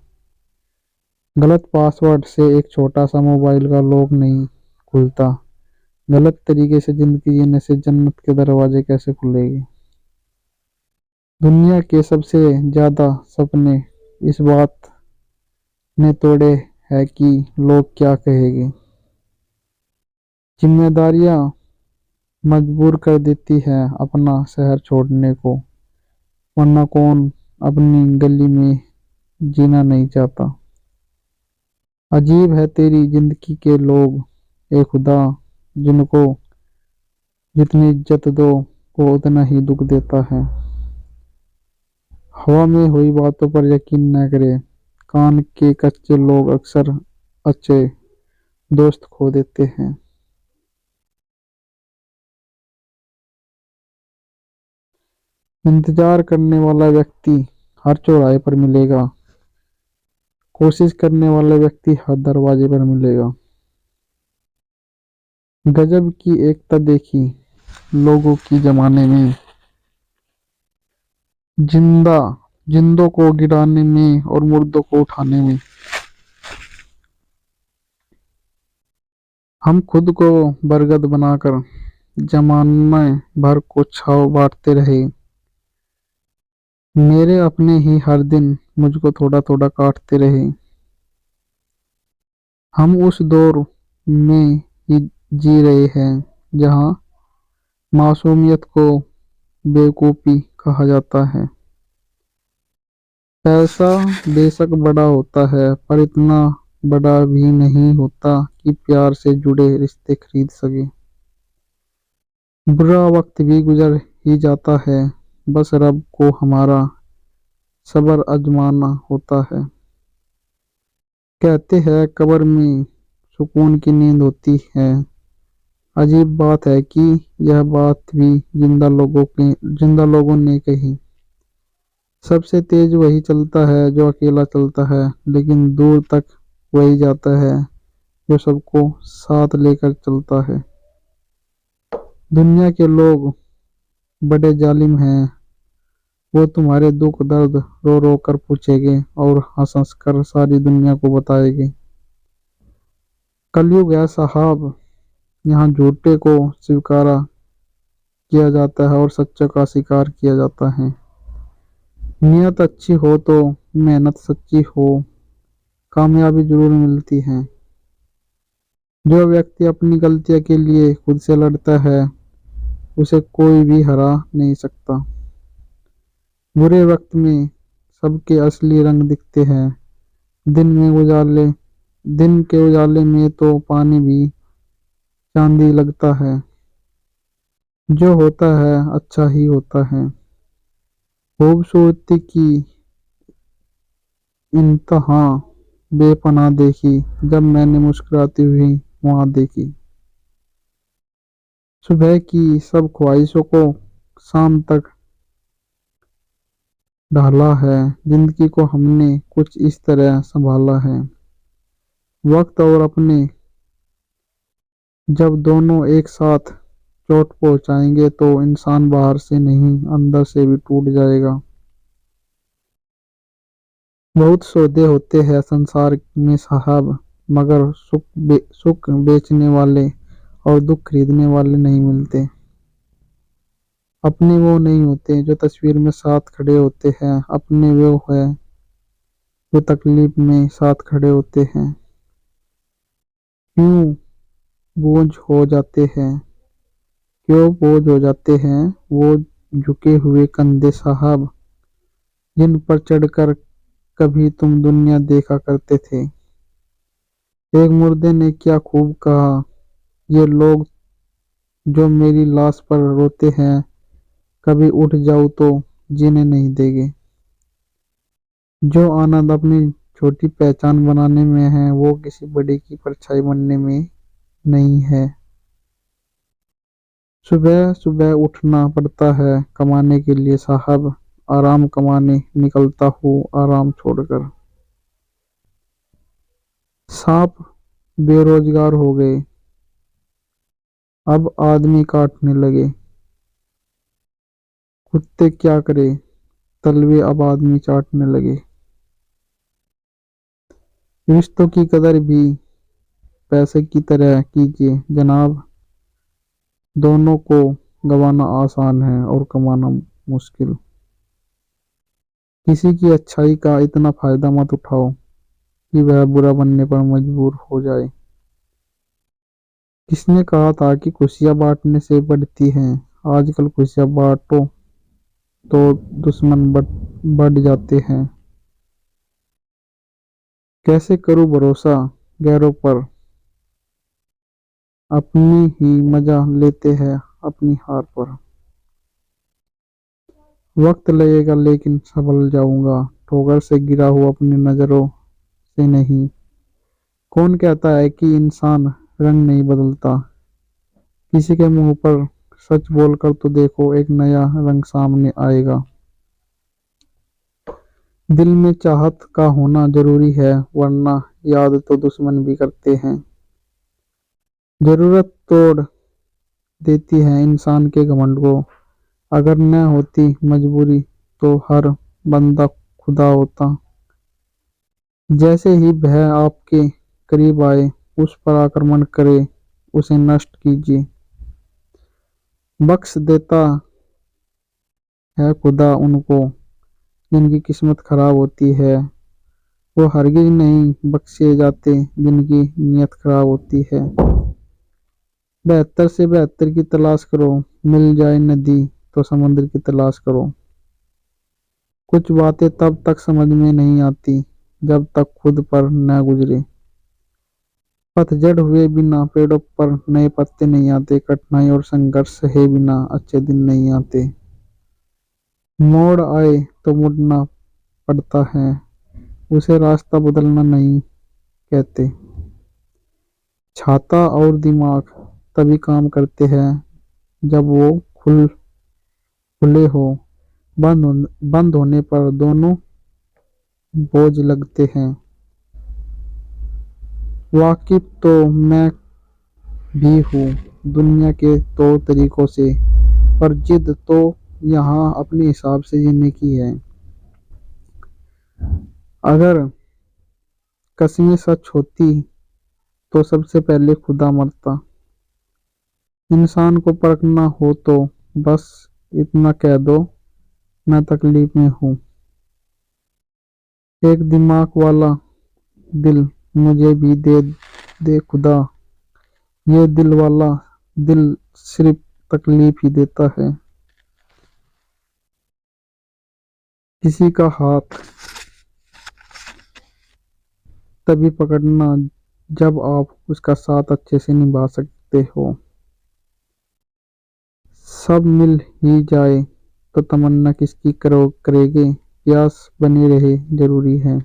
गलत पासवर्ड से एक छोटा सा मोबाइल का लॉक नहीं खुलता, गलत तरीके से जिंदगी जीने से जन्नत के दरवाजे कैसे खुलेंगे। दुनिया के सबसे ज्यादा सपने इस बात ने तोड़े है कि लोग क्या कहेंगे। जिम्मेदारियां मजबूर कर देती है अपना शहर छोड़ने को, वरना कौन अपनी गली में जीना नहीं चाहता। अजीब है तेरी जिंदगी के लोग, ए खुदा, जिनको जितनी इज्जत दो वो उतना ही दुख देता है। हवा में हुई बातों पर यकीन न करे, कान के कच्चे लोग अक्सर अच्छे दोस्त खो देते हैं। इंतजार करने वाला व्यक्ति हर चौराहे पर मिलेगा, कोशिश करने वाला व्यक्ति हर दरवाजे पर मिलेगा। गजब की एकता देखी लोगों की जमाने में, जिंदा जिंदों को गिराने में और मुर्दों को उठाने में। हम खुद को बरगद बनाकर जमाने भर को छाव बांटते रहे, मेरे अपने ही हर दिन मुझको थोड़ा थोड़ा काटते रहे। हम उस दौर में ही जी रहे हैं जहाँ मासूमियत को बेवकूफ़ी कहा जाता है। पैसा बेशक बड़ा होता है, पर इतना बड़ा भी नहीं होता कि प्यार से जुड़े रिश्ते खरीद सके। बुरा वक्त भी गुजर ही जाता है, बस रब को हमारा सब्र आजमाना होता है। कहते हैं कब्र में सुकून की नींद होती है। अजीब बात है कि यह बात भी जिंदा लोगों ने कही। सबसे तेज वही चलता है जो अकेला चलता है, लेकिन दूर तक वही जाता है जो सबको साथ लेकर चलता है। दुनिया के लोग बड़े जालिम हैं। वो तुम्हारे दुख दर्द रो रो कर पूछेंगे और हंस हंस कर सारी दुनिया को बताएंगे। कलयुग है साहब, यहाँ झूठे को स्वीकारा किया जाता है और सच्चे का स्वीकार किया जाता है। नियत अच्छी हो तो मेहनत सच्ची हो, कामयाबी जरूर मिलती है। जो व्यक्ति अपनी गलतियों के लिए खुद से लड़ता है, उसे कोई भी हरा नहीं सकता। बुरे वक्त में सबके असली रंग दिखते हैं। दिन में उजाले दिन के उजाले में तो पानी भी चांदी लगता है। जो होता है अच्छा ही होता है। खूबसूरती की इंतहा बेपनाह देखी जब मैंने मुस्कुराती हुई वहां देखी। सुबह की सब ख्वाहिशों को शाम तक ढाला है। जिंदगी को हमने कुछ इस तरह संभाला है। वक्त और अपने जब दोनों एक साथ चोट पहुंचाएंगे तो इंसान बाहर से नहीं अंदर से भी टूट जाएगा। बहुत सौदे होते हैं संसार में साहब, मगर सुख बेचने वाले और दुख खरीदने वाले नहीं मिलते। अपने वो नहीं होते जो तस्वीर में साथ खड़े होते हैं, अपने वो है जो तकलीफ में साथ खड़े होते हैं। क्यों बोझ हो जाते हैं क्यों बोझ हो जाते हैं वो झुके हुए कंधे साहब, जिन पर चढ़कर कभी तुम दुनिया देखा करते थे। एक मुर्दे ने क्या खूब कहा, ये लोग जो मेरी लाश पर रोते हैं, कभी उठ जाऊं तो जीने नहीं देंगे। जो आनंद अपनी छोटी पहचान बनाने में है, वो किसी बड़े की परछाई बनने में नहीं है। सुबह सुबह उठना पड़ता है कमाने के लिए साहब, आराम कमाने निकलता हूँ आराम छोड़कर। सांप बेरोजगार हो गए, अब आदमी काटने लगे। कुत्ते क्या करे, तलवे अब आदमी चाटने लगे। रिश्तों की कदर भी पैसे की तरह कीजिए जनाब, दोनों को गंवाना आसान है और कमाना मुश्किल। किसी की अच्छाई का इतना फायदा मत उठाओ कि वह बुरा बनने पर मजबूर हो जाए। किसने कहा था कि खुशियां बांटने से बढ़ती हैं? आजकल खुशियां बांटो तो दुश्मन बढ़ जाते हैं। कैसे करूं भरोसा गैरों पर, अपनी ही मजा लेते हैं अपनी हार पर। वक्त लगेगा लेकिन संभल जाऊंगा, ठोकर से गिरा हुआ अपनी नजरों से नहीं। कौन कहता है कि इंसान रंग नहीं बदलता? किसी के मुंह पर सच बोलकर तो देखो, एक नया रंग सामने आएगा। दिल में चाहत का होना जरूरी है, वरना याद तो दुश्मन भी करते हैं। जरूरत तोड़ देती है इंसान के घमंड को। अगर न होती मजबूरी तो हर बंदा खुदा होता। जैसे ही भय आपके करीब आए, उस पर आक्रमण करे, उसे नष्ट कीजिए। बख्श देता है खुदा उनको जिनकी किस्मत खराब होती है। वो हरगिज नहीं बख्शे जाते जिनकी नीयत खराब होती है। 72 से 72 की तलाश करो, मिल जाए नदी तो समुद्र की तलाश करो। कुछ बातें तब तक समझ में नहीं आती जब तक खुद पर न गुजरे। पतझड़ हुए बिना पेड़ों पर नए पत्ते नहीं आते, कठिनाई और संघर्ष सहे बिना अच्छे दिन नहीं आते। मोड़ आए तो मुड़ना पड़ता है, उसे रास्ता बदलना नहीं कहते। छाता और दिमाग तभी काम करते हैं जब वो खुले हो। बंद होने पर दोनों बोझ लगते हैं। वाकिफ तो मैं भी हूँ दुनिया के तौर तरीकों से, पर जिद तो यहाँ अपने हिसाब से जीने की है। अगर कस्में सच होती तो सबसे पहले खुदा मरता। इंसान को परखना हो तो बस इतना कह दो, मैं तकलीफ में हूँ। एक दिमाग वाला दिल मुझे भी दे दे खुदा। ये दिल वाला दिल सिर्फ तकलीफ ही देता है। किसी का हाथ तभी पकड़ना जब आप उसका साथ अच्छे से निभा सकते हो। सब मिल ही जाए तो तमन्ना किसकी करेंगे, प्यास बनी रहे जरूरी है।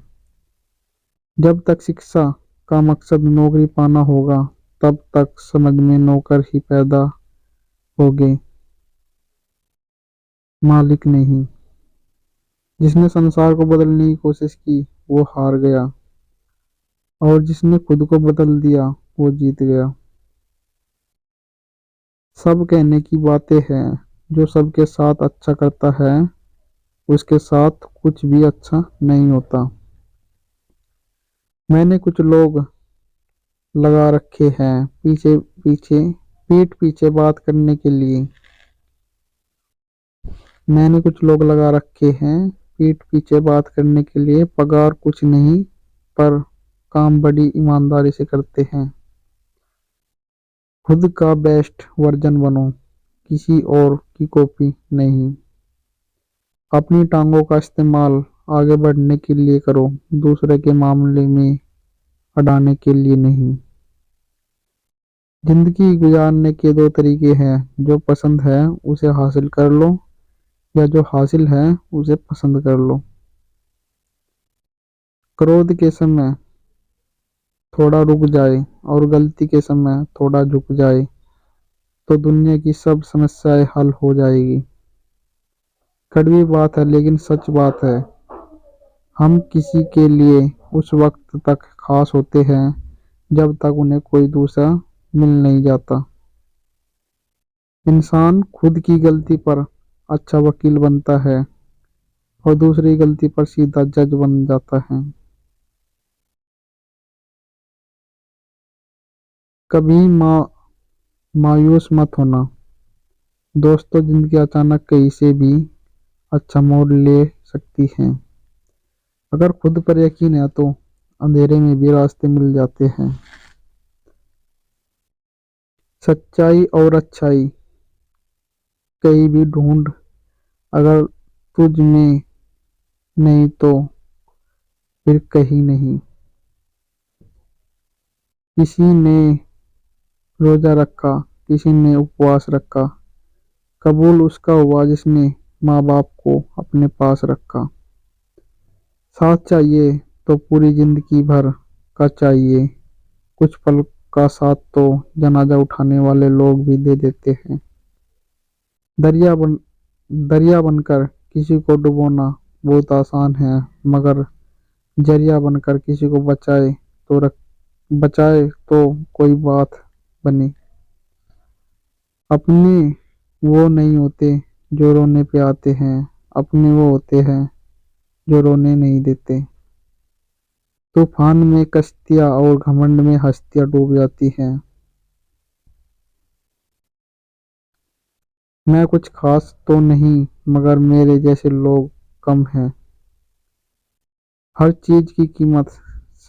जब तक शिक्षा का मकसद नौकरी पाना होगा, तब तक समझ में नौकर ही पैदा होगे, मालिक नहीं। जिसने संसार को बदलने की कोशिश की वो हार गया, और जिसने खुद को बदल दिया वो जीत गया। सब कहने की बातें हैं, जो सबके साथ अच्छा करता है उसके साथ कुछ भी अच्छा नहीं होता। मैंने कुछ लोग लगा रखे हैं पीछे पीछे पीठ पीछे बात करने के लिए। मैंने कुछ लोग लगा रखे हैं पीठ पीछे बात करने के लिए। पगार कुछ नहीं, पर काम बड़ी ईमानदारी से करते हैं। खुद का बेस्ट वर्जन बनो, किसी और की कॉपी नहीं। अपनी टांगों का इस्तेमाल आगे बढ़ने के लिए करो, दूसरे के मामले में अड़ाने के लिए नहीं। जिंदगी गुजारने के दो तरीके हैं, जो पसंद है उसे हासिल कर लो, या जो हासिल है उसे पसंद कर लो। क्रोध के समय थोड़ा रुक जाए और गलती के समय थोड़ा झुक जाए तो दुनिया की सब समस्याएं हल हो जाएगी। कड़वी बात है लेकिन सच बात है, हम किसी के लिए उस वक्त तक खास होते हैं जब तक उन्हें कोई दूसरा मिल नहीं जाता। इंसान खुद की गलती पर अच्छा वकील बनता है और दूसरी गलती पर सीधा जज बन जाता है। कभी मायूस मत होना दोस्तों, जिंदगी अचानक कहीं से भी अच्छा मोड़ ले सकती है। अगर खुद पर यकीन है तो अंधेरे में भी रास्ते मिल जाते हैं। सच्चाई और अच्छाई कहीं भी ढूंढ, अगर तुझ में नहीं तो फिर कहीं नहीं। किसी ने रोजा रखा, किसी ने उपवास रखा, कबूल उसका हुआ जिसने माँ बाप को अपने पास रखा। साथ चाहिए तो पूरी जिंदगी भर का चाहिए, कुछ पल का साथ तो जनाजा उठाने वाले लोग भी दे देते हैं। दरिया बन दरिया बनकर किसी को डुबोना बहुत आसान है, मगर जरिया बनकर किसी को बचाए तो कोई बात बने। अपने वो नहीं होते जो रोने पे आते हैं, अपने वो होते हैं जो रोने नहीं देते। तूफान में कश्तियाँ और घमंड में हस्तियाँ डूब जाती हैं। मैं कुछ खास तो नहीं, मगर मेरे जैसे लोग कम हैं। हर चीज की कीमत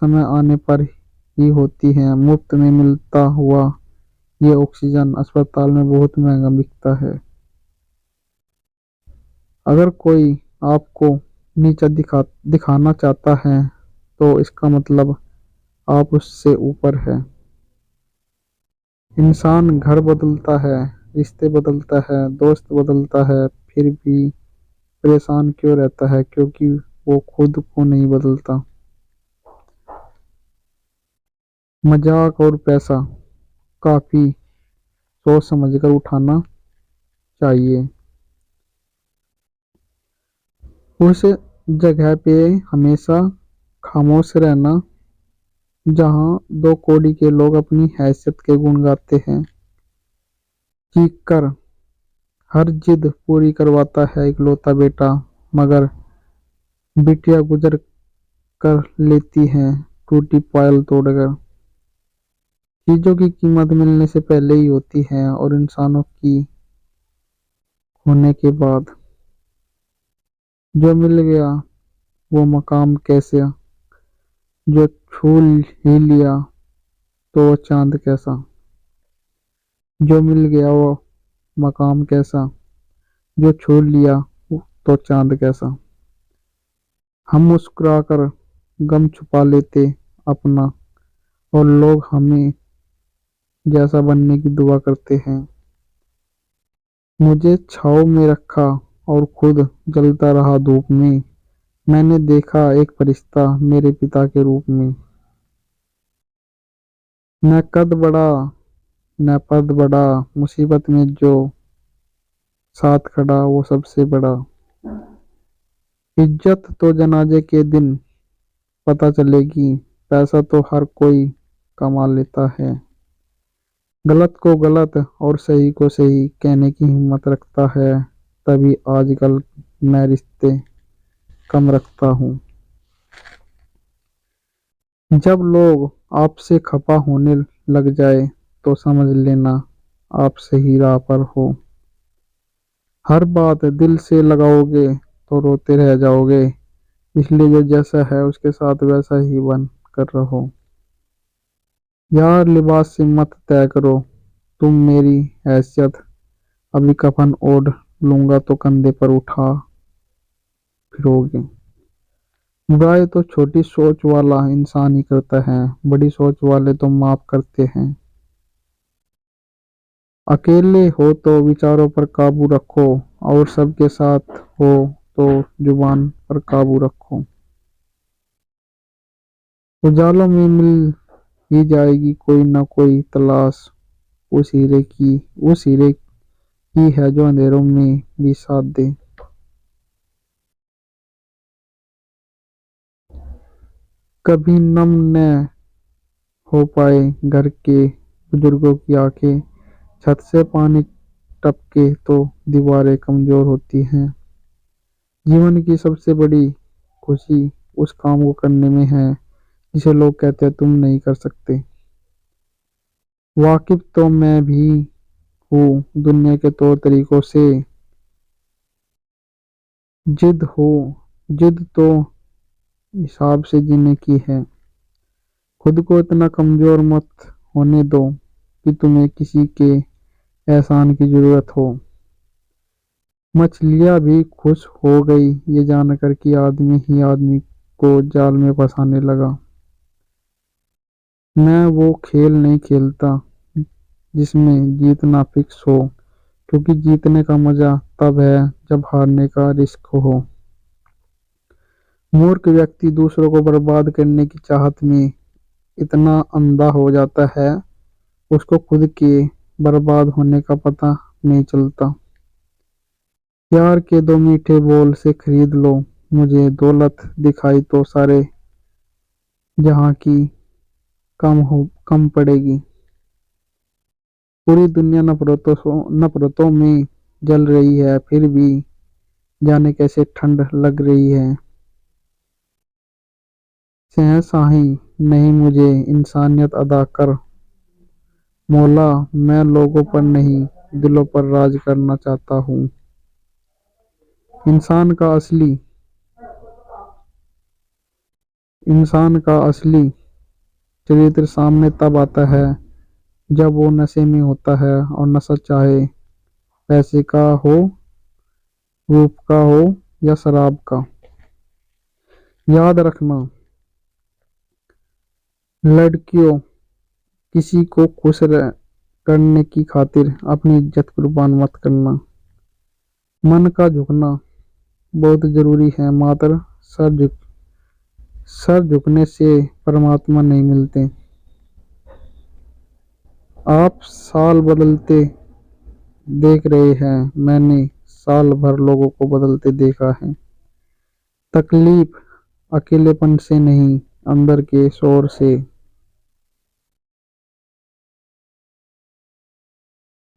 समय आने पर ही होती है। मुफ्त में मिलता हुआ ये ऑक्सीजन अस्पताल में बहुत महंगा बिकता है। अगर कोई आपको नीचा दिखाना चाहता है तो इसका मतलब आप उससे ऊपर है। इंसान घर बदलता है, रिश्ते बदलता है, दोस्त बदलता है, फिर भी परेशान क्यों रहता है? क्योंकि वो खुद को नहीं बदलता। मजाक और पैसा काफी सोच समझकर उठाना चाहिए। उस जगह पे हमेशा खामोश रहना जहाँ दो कौड़ी के लोग अपनी हैसियत के गुण गाते हैं। चीख कर हर जिद पूरी करवाता है इकलौता बेटा, मगर बिटिया गुजर कर लेती हैं टूटी पायल तोड़कर। चीजों की कीमत मिलने से पहले ही होती है और इंसानों की होने के बाद। जो मिल गया वो मकाम कैसे, जो छू ही लिया तो वो चांद कैसा। जो मिल गया वो मकाम कैसा, जो छू लिया तो चांद कैसा। हम मुस्कुराकर गम छुपा लेते अपना, और लोग हमें जैसा बनने की दुआ करते हैं। मुझे छाँव में रखा और खुद जलता रहा धूप में। मैंने देखा एक फरिश्ता मेरे पिता के रूप में। न कद बड़ा न पद बड़ा, मुसीबत में जो साथ खड़ा वो सबसे बड़ा। इज्जत तो जनाजे के दिन पता चलेगी, पैसा तो हर कोई कमा लेता है। गलत को गलत और सही को सही कहने की हिम्मत रखता है, तभी आजकल मैं रिश्ते कम रखता हूँ। जब लोग आपसे खफा होने लग जाए तो समझ लेना आप सही राह पर हो। हर बात दिल से लगाओगे तो रोते रह जाओगे, इसलिए जो जैसा है उसके साथ वैसा ही बन कर रहो। यार लिबास से मत तय करो तुम मेरी हैसियत, अभी कफन ओढ़ लूंगा तो कंधे पर उठा फिरोगे। बुराई तो छोटी सोच वाला इंसान ही करता है, बड़ी सोच वाले तो माफ करते हैं। अकेले हो तो विचारों पर काबू रखो, और सबके साथ हो तो जुबान पर काबू रखो। उजालों में मिल ही जाएगी कोई ना कोई तलाश, उस हीरे की है जो अंधेरों में भी साथ दे। कभी नम न हो पाए घर के बुजुर्गों की आंखें, छत से पानी टपके तो दीवारें कमजोर होती हैं। जीवन की सबसे बड़ी खुशी उस काम को करने में है जिसे लोग कहते हैं तुम नहीं कर सकते। वाकिफ तो मैं भी हूँ दुनिया के तौर तरीकों से। जिद हो जिद तो हिसाब से जीने की है। खुद को इतना कमजोर मत होने दो कि तुम्हें किसी के एहसान की जरूरत हो। मछलियां भी खुश हो गई ये जानकर कि आदमी ही आदमी को जाल में फंसाने लगा। मैं वो खेल नहीं खेलता जिसमें जीतना फिक्स हो, क्योंकि जीतने का मजा तब है जब हारने का रिस्क हो। मूर्ख व्यक्ति दूसरों को बर्बाद करने की चाहत में इतना अंधा हो जाता है उसको खुद के बर्बाद होने का पता नहीं चलता। प्यार के दो मीठे बोल से खरीद लो मुझे, दौलत दिखाई तो सारे जहां की कम पड़ेगी। पूरी दुनिया नफरतों में जल रही है, फिर भी जाने कैसे ठंड लग रही है। शहंशाही नहीं मुझे इंसानियत अदा कर मौला, मैं लोगों पर नहीं दिलों पर राज करना चाहता हूँ। इंसान का असली इंसान का असली चरित्र सामने तब आता है जब वो नशे में होता है, और नशा चाहे पैसे का हो, रूप का हो या शराब का। याद रखना, लड़कियों, किसी को खुश करने की खातिर अपनी इज्जत कुर्बान मत करना। मन का झुकना बहुत जरूरी है, मात्र सर झुकने से परमात्मा नहीं मिलते। आप साल बदलते देख रहे हैं, मैंने साल भर लोगों को बदलते देखा है। तकलीफ अकेलेपन से नहीं, अंदर के शोर से।